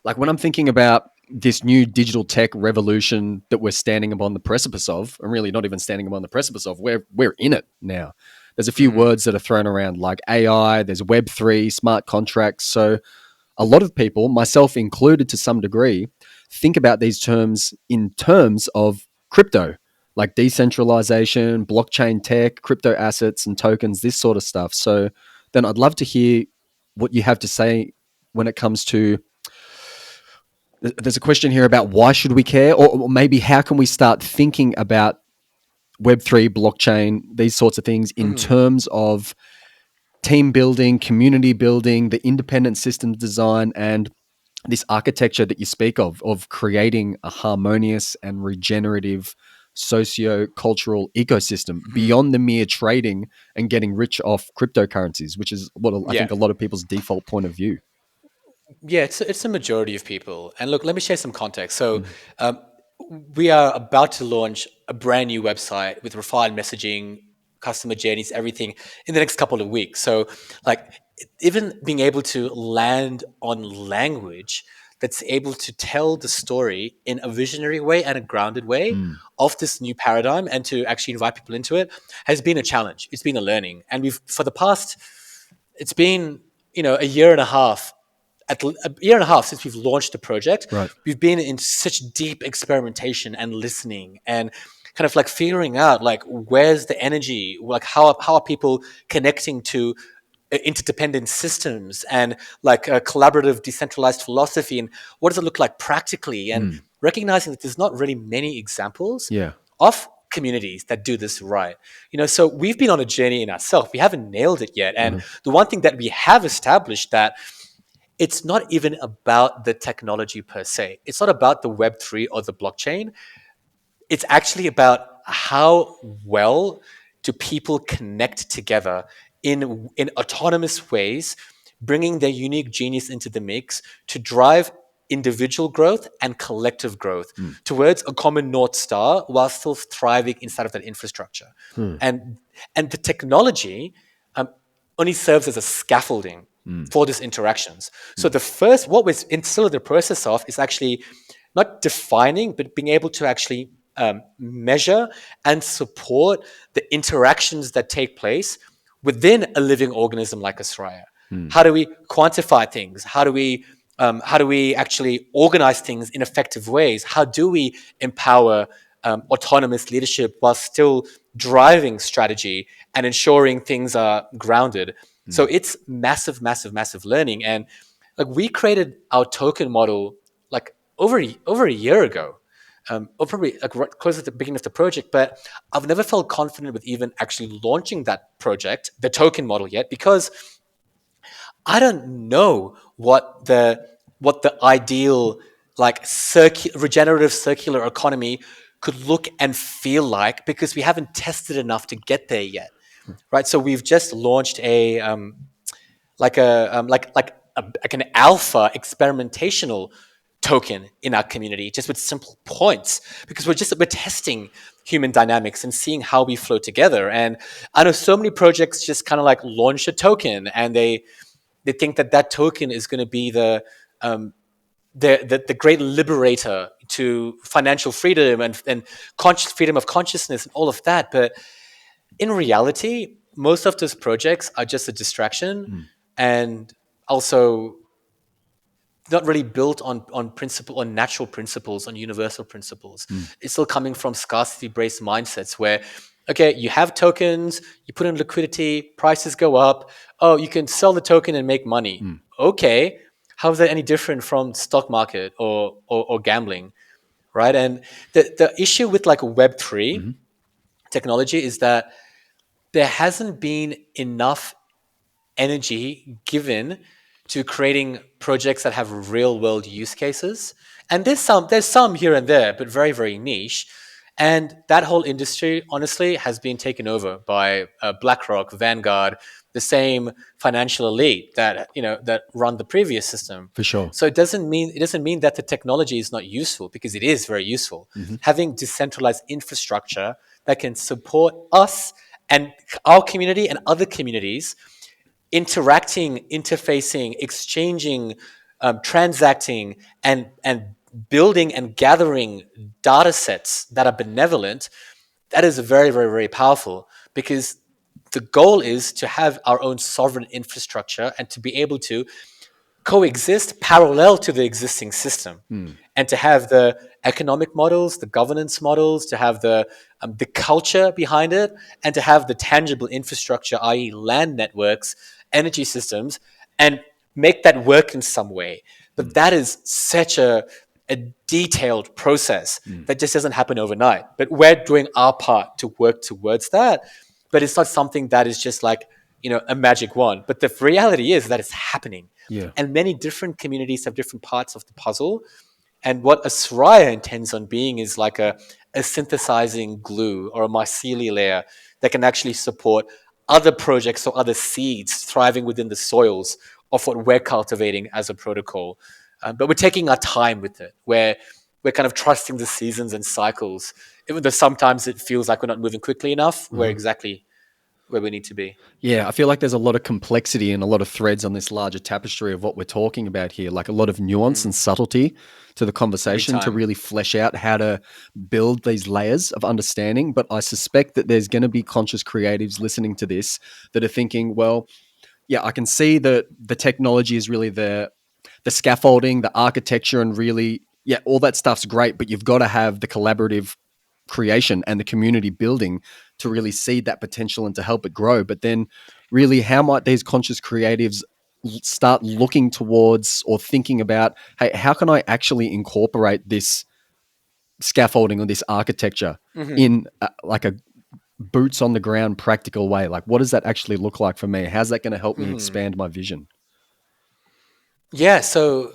like when I'm thinking about this new digital tech revolution that we're standing upon the precipice of, and really not even standing upon the precipice of, we're in it now. There's a few mm, words that are thrown around like AI, there's Web3, smart contracts. So a lot of people, myself included to some degree, think about these terms in terms of crypto, like decentralization, blockchain tech, crypto assets and tokens, this sort of stuff. So then I'd love to hear what you have to say when it comes to There's a question here about why should we care, or maybe how can we start thinking about Web3, blockchain, these sorts of things in Mhm. terms of team building, community building, the independent systems design, and this architecture that you speak of creating a harmonious and regenerative socio-cultural ecosystem Mhm. beyond the mere trading and getting rich off cryptocurrencies, which is what I Yeah. think a lot of people's default point of view. Yeah, it's a majority of people. And look, let me share some context. So, Mm. um, we are about to launch a brand new website with refined messaging, customer journeys, everything in the next couple of weeks. So, like, even being able to land on language that's able to tell the story in a visionary way and a grounded way Mm. of this new paradigm and to actually invite people into it has been a challenge. It's been a learning. And we've, for the past, it's been, a year and a half, a year and a half since we've launched the project. Right. We've been in such deep experimentation and listening and kind of like figuring out like where's the energy, like how are people connecting to interdependent systems and like a collaborative decentralized philosophy, and what does it look like practically, and Mm. recognizing that there's not really many examples Yeah. of communities that do this right. So we've been on a journey in ourselves. We haven't nailed it yet. And Uh-huh. the one thing that we have established, that it's not even about the technology per se. It's not about the Web3 or the blockchain. It's actually about how well do people connect together in autonomous ways, bringing their unique genius into the mix to drive individual growth and collective growth Mm. towards a common north star while still thriving inside of that infrastructure. Hmm. And the technology um, only serves as a scaffolding Mm. for these interactions. So Mm. the first, what we're still in the process of, is actually not defining, but being able to actually measure and support the interactions that take place within a living organism like Australia. Mm. How do we quantify things? How do we actually organize things in effective ways? How do we empower autonomous leadership while still driving strategy and ensuring things are grounded? So Mm. it's massive, massive, massive learning. And like, we created our token model like over a year ago, or probably like right close at the beginning of the project. But I've never felt confident with even actually launching that project, the token model, yet, because I don't know what the ideal like regenerative circular economy could look and feel like, because we haven't tested enough to get there yet, right? So we've just launched a like an alpha experimentational token in our community, just with simple points, because we're testing human dynamics and seeing how we flow together. And I know so many projects just kind of like launch a token, and they think that that token is going to be um, the great liberator to financial freedom and conscious freedom of consciousness and all of that. But in reality, most of those projects are just a distraction, Mm. and also not really built on principle, on natural principles, on universal principles. Mm. It's still coming from scarcity based mindsets where, okay, you have tokens, you put in liquidity, prices go up. Oh, you can sell the token and make money. Mm. Okay, how is that any different from stock market or gambling, right? And the issue with like Web3 Mhm. technology is that there hasn't been enough energy given to creating projects that have real world use cases. And there's some here and there, but very, very niche. And that whole industry, honestly, has been taken over by BlackRock, Vanguard, the same financial elite that run the previous system. For sure. So it doesn't mean that the technology is not useful, because it is very useful. Mhm. Having decentralized infrastructure that can support us and our community and other communities interacting, interfacing, exchanging, transacting, and building and gathering data sets that are benevolent, that is very, very, very powerful, because the goal is to have our own sovereign infrastructure and to be able to coexist parallel to the existing system, Mm. and to have the economic models, the governance models, to have the culture behind it, and to have the tangible infrastructure, i.e., land networks, energy systems, and make that work in some way. But Mm. that is such a a detailed process that just doesn't happen overnight. But we're doing our part to work towards that. But it's not something that is just like, a magic wand. But the reality is that it's happening. Yeah. And many different communities have different parts of the puzzle. And what ASRAYA intends on being is like a synthesizing glue or a mycelial layer that can actually support other projects or other seeds thriving within the soils of what we're cultivating as a protocol. But we're taking our time with it, where we're kind of trusting the seasons and cycles, even though sometimes it feels like we're not moving quickly enough. We're exactly where we need to be. Yeah, I feel like there's a lot of complexity and a lot of threads on this larger tapestry of what we're talking about here, like a lot of nuance and subtlety to the Every conversation to time. really flesh out how to build these layers of understanding. But I suspect that there's going to be conscious creatives listening to this that are thinking, well, yeah, I can see that the technology is really the scaffolding, the architecture, and really, yeah, all that stuff's great, but you've got to have the collaborative creation and the community building to really seed that potential and to help it grow. But then, really, how might these conscious creatives start looking towards or thinking about, hey, how can I actually incorporate this scaffolding or this architecture Hmm. in like a boots on the ground practical way? Like, what does that actually look like for me? How's that going to help me Hmm. expand my vision? Yeah. So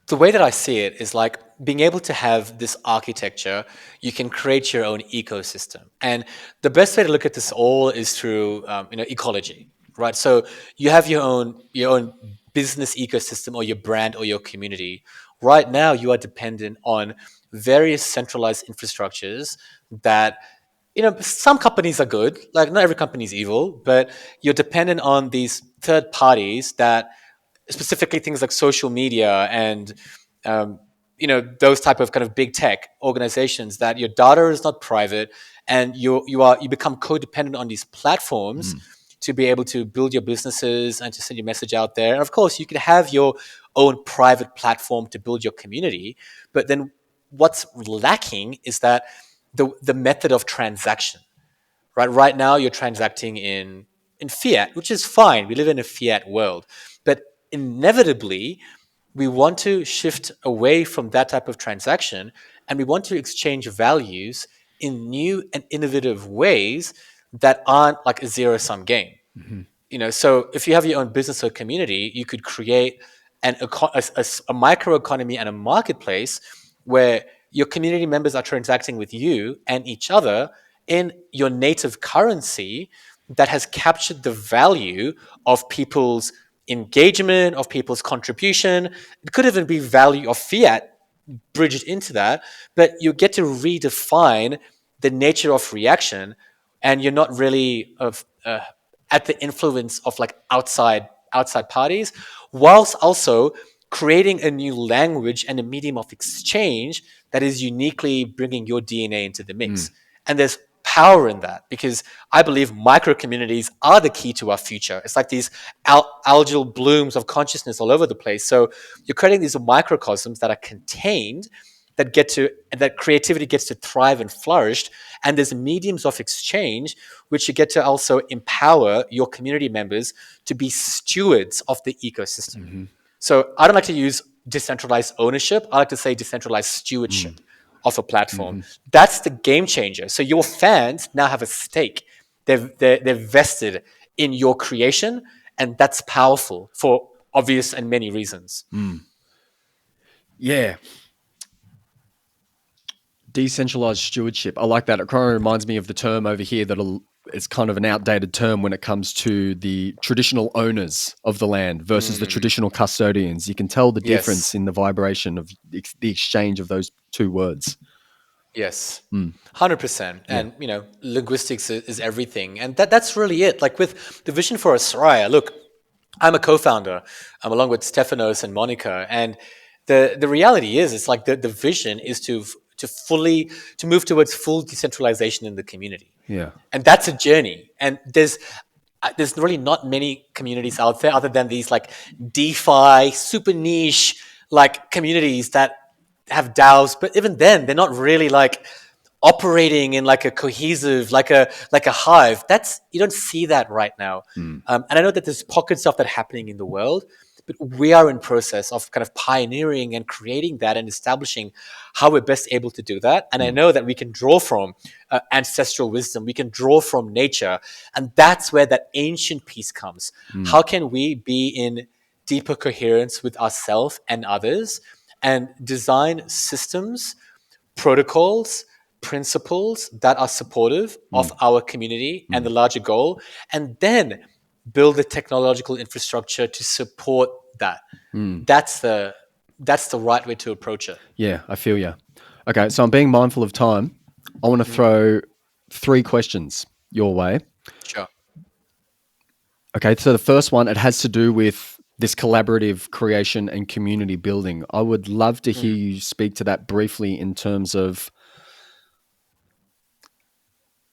the way that I see it is like being able to have this architecture, you can create your own ecosystem. And the best way to look at this all is through, ecology, right? So you have your own business ecosystem or your brand or your community. Right now, you are dependent on various centralized infrastructures that, some companies are good, like not every company is evil, but you're dependent on these third parties that, specifically things like social media and those type of kind of big tech organizations, that your data is not private, and you become codependent on these platforms Mm. to be able to build your businesses and to send your message out there. And of course, you can have your own private platform to build your community, but then what's lacking is that the method of transaction. Right now, you're transacting in fiat, which is fine. We live in a fiat world, but inevitably, we want to shift away from that type of transaction, and we want to exchange values in new and innovative ways that aren't like a zero sum game. Mhm. So if you have your own business or community, you could create a microeconomy and a marketplace where your community members are transacting with you and each other in your native currency that has captured the value of people's engagement, of people's contribution. It could even be value of fiat bridged into that, but you get to redefine the nature of reaction, and you're not really at the influence of like outside parties, whilst also creating a new language and a medium of exchange that is uniquely bringing your DNA into the Mm. mix. And there's power in that, because I believe micro communities are the key to our future. It's like these algal blooms of consciousness all over the place. So you're creating these microcosms that are contained, that creativity gets to thrive and flourish, and there's mediums of exchange which you get to also empower your community members to be stewards of the ecosystem. Mhm. So I don't like to use decentralized ownership. I like to say decentralized Mm. stewardship of a platform. Mhm. That's the game changer. So your fans now have a stake. They're vested in your creation, and that's powerful for obvious and many reasons. Mm. Yeah, decentralized stewardship. I like that. It kind of reminds me of the term over here that it's kind of an outdated term when it comes to the traditional owners of the land versus the Mm, traditional custodians. You can tell the difference yes. in the vibration of the exchange of those two words. Yes, Mm. 100%. Yeah. And linguistics is everything, and that's really it. Like with the vision for Australia, look, I'm a co-founder, along with Stefanos and Monica, and the reality is, it's like the vision is to move towards full decentralization in the community, Yeah. and that's a journey. And there's really not many communities out there other than these like DeFi super niche like communities that have DAOs, but even then they're not really like operating in like a cohesive, like a hive. That's, you don't see that right now. Mm. And I know that there's pockets of that happening in the world, but we are in process of kind of pioneering and creating that and establishing how we're best able to do that. And I know that we can draw from ancestral wisdom, we can draw from nature, and that's where that ancient piece comes. How can we be in deeper coherence with ourselves and others and design systems, protocols, principles that are supportive of our community and the larger goal, and then build the technological infrastructure to support that. That's the right way to approach it. Yeah, I feel you. Okay, so I'm being mindful of time. I want to Mhm. throw three questions your way. Sure. Okay, so the first one, it has to do with this collaborative creation and community building. I would love to hear Mm. you speak to that briefly in terms of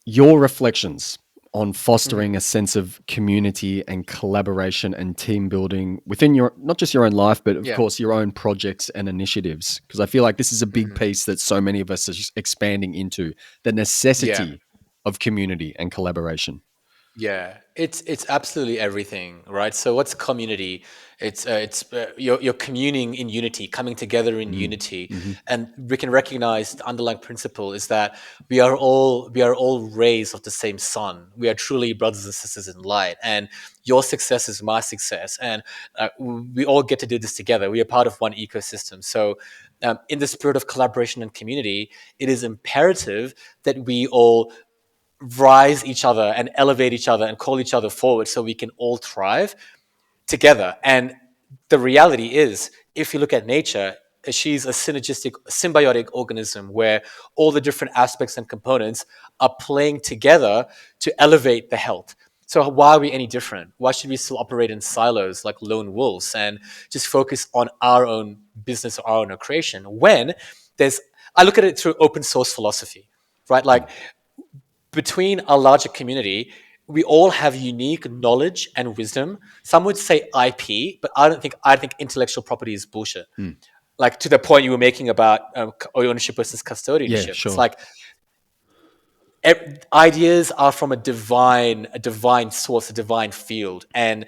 your reflections on Mhm. fostering a sense of community and collaboration and team building within your, not just your own life, but of Yeah. course your own projects and initiatives. Because I feel like this is a big Mhm. piece that so many of us are just expanding into the Yeah. necessity of community and collaboration. Yeah, it's absolutely everything, right? So what's community? It's you're communing in unity, coming together in Mm. unity, Hmm. and we can recognize the underlying principle is that we are all rays of the same sun. We are truly brothers and sisters in light, and your success is my success, and we all get to do this together. We are part of one ecosystem. So, in the spirit of collaboration and community, it is imperative that we all rise each other and elevate each other and call each other forward so we can all thrive together. And the reality is, if you look at nature, she's a synergistic, symbiotic organism where all the different aspects and components are playing together to elevate the health. So why are we any different? Why should we still operate in silos like lone wolves and just focus on our own business or our own creation when there's I look at it through open source philosophy, right? Like between our larger community, we all have unique knowledge and wisdom. Some would say IP, but I think intellectual property is bullshit. Mm. Like to the point you were making about ownership versus Yeah, custodianship. It's sure. like ideas are from a divine source, a divine field, and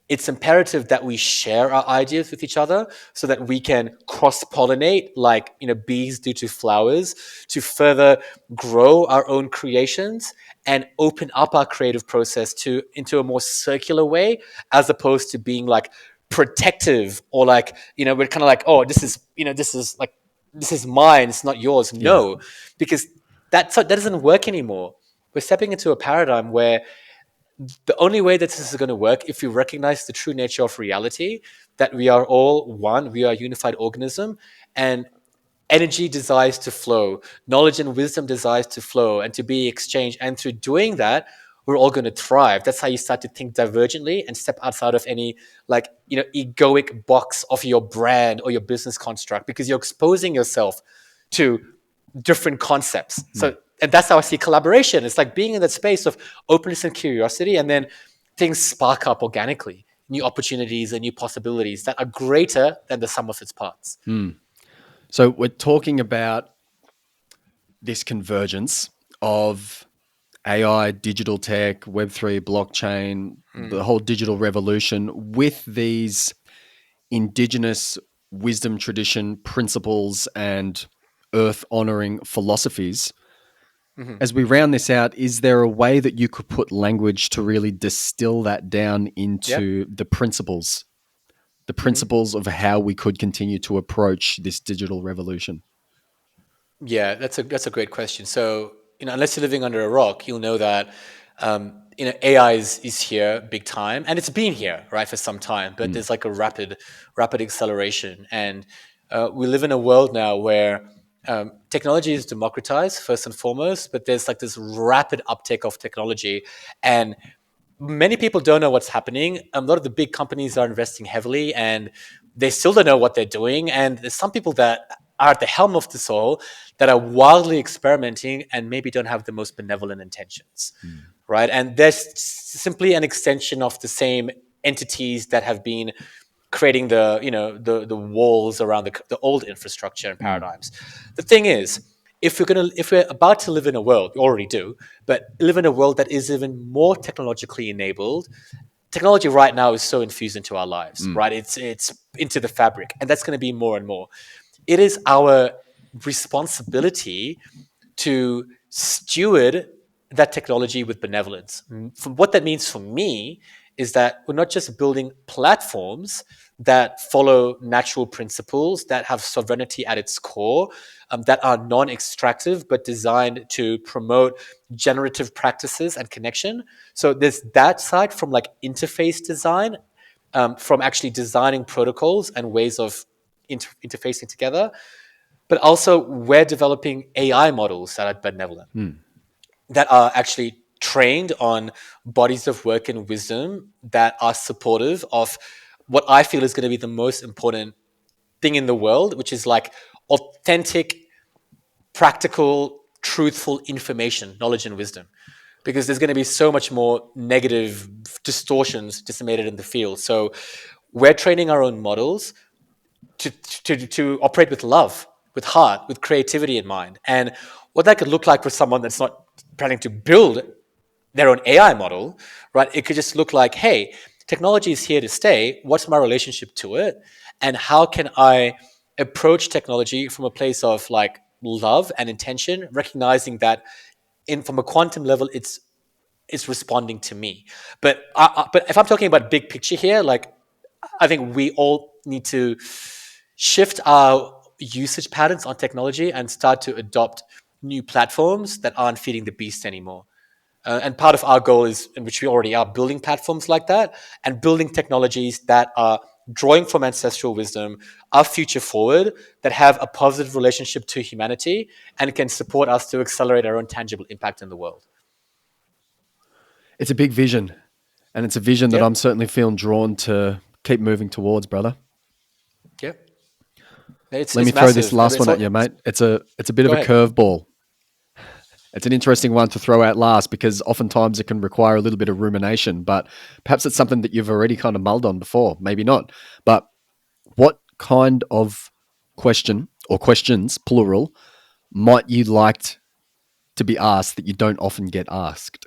it's imperative that we share our ideas with each other so that we can cross pollinate like bees do to flowers to further grow our own creations and open up our creative process to into a more circular way as opposed to being like protective or like we're kind of like, oh, this is mine, it's not yours. Yeah. No, because that doesn't work anymore. We're stepping into a paradigm where the only way that this is going to work if we recognize the true nature of reality, that we are all one, we are a unified organism, and energy desires to flow, knowledge and wisdom desires to flow and to be exchanged, and through doing that we're all going to thrive. That's how you start to think divergently and step outside of any egoic box of your brand or your business construct, because you're exposing yourself to different concepts. Mm. So, and that's how I see collaboration. It's like being in that space of openness and curiosity, and then things spark up organically, new opportunities and new possibilities that are greater than the sum of its parts. Mm. So we're talking about this convergence of AI, digital tech, Web3, blockchain, the Mm. whole digital revolution with these indigenous wisdom tradition principles and earth honoring philosophies. Mhm. As we round this out, is there a way that you could put language to really distill that down Yeah. into the Mhm. principles of how we could continue to approach this digital revolution? Yeah, that's a great question. So, unless you're living under a rock, you'll know that AI is here big time, and it's been here right for some time. But Mm. there's like a rapid acceleration, and we live in a world now where technology is democratized first and foremost, but there's like this rapid uptake of technology, and many people don't know what's happening. A lot of the big companies are investing heavily, and they still don't know what they're doing. And there's some people that are at the helm of this all that are wildly experimenting and maybe don't have the most benevolent intentions, Mm. right? And there's simply an extension of the same entities that have been creating the walls around the old infrastructure and Mm. paradigms. The thing is, if we're about to live in a world, we already do, but live in a world that is even more technologically enabled, technology right now is so infused into our lives, right? It's into the fabric, and that's going to be more and more. It is our responsibility to steward that technology with benevolence. From what that means for me is that we're not just building platforms that follow natural principles, that have sovereignty at its core, that are non-extractive but designed to promote generative practices and connection. So there's that side from like interface design, from actually designing protocols and ways of interfacing together. But also, we're developing AI models that are benevolent, that are actually trained on bodies of work and wisdom that are supportive of what I feel is going to be the most important thing in the world, which is like authentic, practical, truthful information, knowledge, and wisdom. Because there's going to be so much more negative distortions disseminated in the field. So we're training our own models to operate with love, with heart, with creativity in mind. And what that could look like for someone that's not planning to build their own AI model, right? It could just look like, hey, technology is here to stay. What's my relationship to it? And how can I approach technology from a place of like love and intention, recognizing that from a quantum level, it's responding to me. But if I'm talking about big picture here, like I think we all need to shift our usage patterns on technology and start to adopt new platforms that aren't feeding the beast anymore. And part of our goal is, in which we already are, building platforms like that and building technologies that are drawing from ancestral wisdom, are future forward, that have a positive relationship to humanity, and can support us to accelerate our own tangible impact in the world. It's a big vision, and it's a vision that I'm Yep. certainly feeling drawn to keep moving towards, brother. Yep. It's Let me it's throw this massive. last It's one at like, you, mate. It's a bit of go a ahead. curveball. It's an interesting one to throw out last because oftentimes it can require a little bit of rumination, but perhaps it's something that you've already kind of mulled on before, maybe not. But what kind of question or questions, plural, might you like to be asked that you don't often get asked?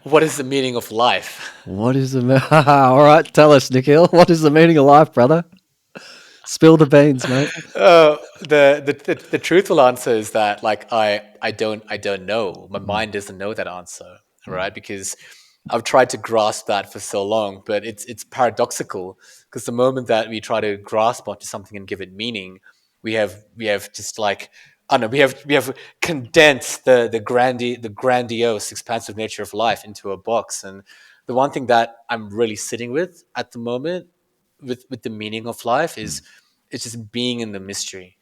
What is the meaning of life? What is the all right? Tell us, Nikhil. What is the meaning of life, brother? Spill the beans, mate. The truthful answer is that like I don't know. My mind doesn't know that answer, right? Because I've tried to grasp that for so long, but it's paradoxical because the moment that we try to grasp onto something and give it meaning, we have just like I don't know, we have condensed the grandiose, expansive nature of life into a box. And the one thing that I'm really sitting with at the moment with the meaning of life is it's just being in the mystery,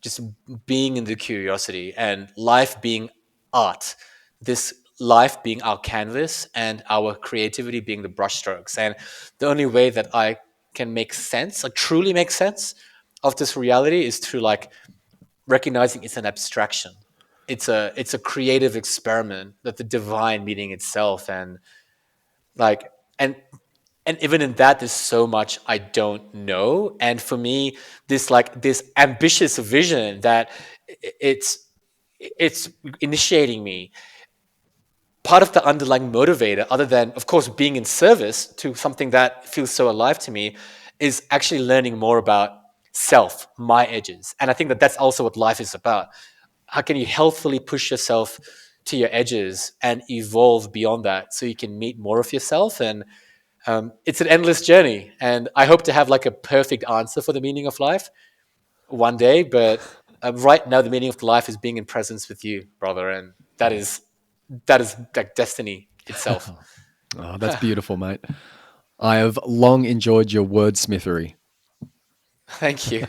just being in the curiosity, and life being art. This life being our canvas and our creativity being the brushstrokes. And the only way that I can make sense, like truly make sense of this reality, is through like recognizing it's an abstraction. It's a creative experiment, that the divine meeting itself. And like and even in that, there's so much I don't know. And for me, this ambitious vision that it's initiating me, part of the underlying motivator, other than of course being in service to something that feels so alive to me, is actually learning more about self, my edges. And I think that that's also what life is about. How can you healthfully push yourself to your edges and evolve beyond that so you can meet more of yourself? And it's an endless journey, and I hope to have like a perfect answer for the meaning of life one day. But right now, the meaning of life is being in presence with you, brother, and that is like destiny itself. Oh, that's beautiful, mate. I have long enjoyed your wordsmithery. Thank you.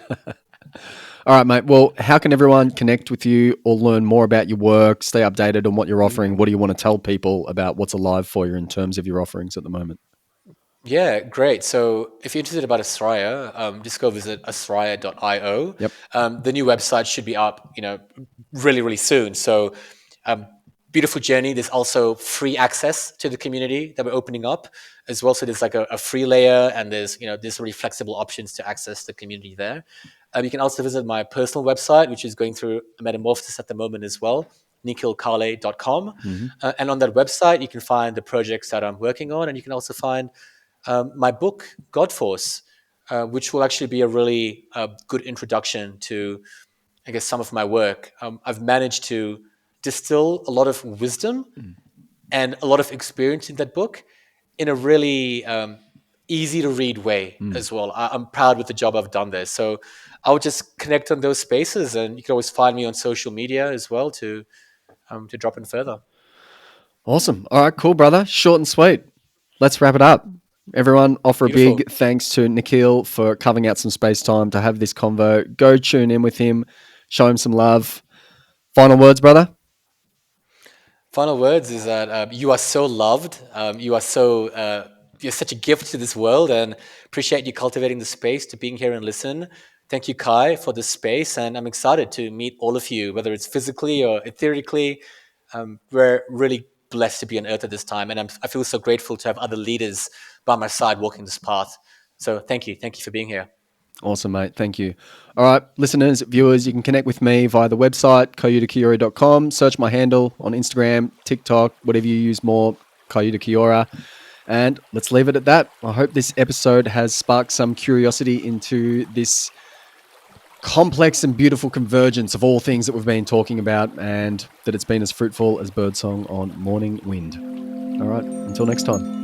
All right, mate. Well, how can everyone connect with you or learn more about your work, stay updated on what you're offering? What do you want to tell people about what's alive for you in terms of your offerings at the moment? Yeah, great. So if you're interested about ASRAYA, just go visit asraya.io. Yep. The new website should be up, really, really soon. So um, beautiful journey. There's also free access to the community that we're opening up as well. So there's like a free layer, and there's really flexible options to access the community there. You can also visit my personal website, which is going through a metamorphosis at the moment as well, nikhilkale.com. And on that website, you can find the projects that I'm working on, and you can also find my book, GODFORCE, which will actually be a really good introduction to, I guess, some of my work. I've managed to distill a lot of wisdom and a lot of experience in that book in a really easy to read way as well. I'm proud with the job I've done there. So I would just connect on those spaces, and you can always find me on social media as well to drop in further. Awesome. All right, cool, brother. Short and sweet. Let's wrap it up. Everyone, offer a Beautiful. big thanks to Nikhil for carving out some space time to have this convo. Go tune in with him, show him some love. Final words, brother? Final words is that you are so loved. You're such a gift to this world, and appreciate you cultivating the space to being here and listen. Thank you, Kai, for this space, and I'm excited to meet all of you, whether it's physically or etherically. We're really blessed to be on Earth at this time, and I feel so grateful to have other leaders by my side walking this path. So thank you for being here. Awesome, mate. Thank you. All right, listeners, viewers, you can connect with me via the website, koyutakiyori.com. Search my handle on Instagram, TikTok, whatever you use more, Koyuta Kiora. And let's leave it at that. I hope this episode has sparked some curiosity into this complex and beautiful convergence of all things that we've been talking about, and that it's been as fruitful as birdsong on morning wind. All right, until next time.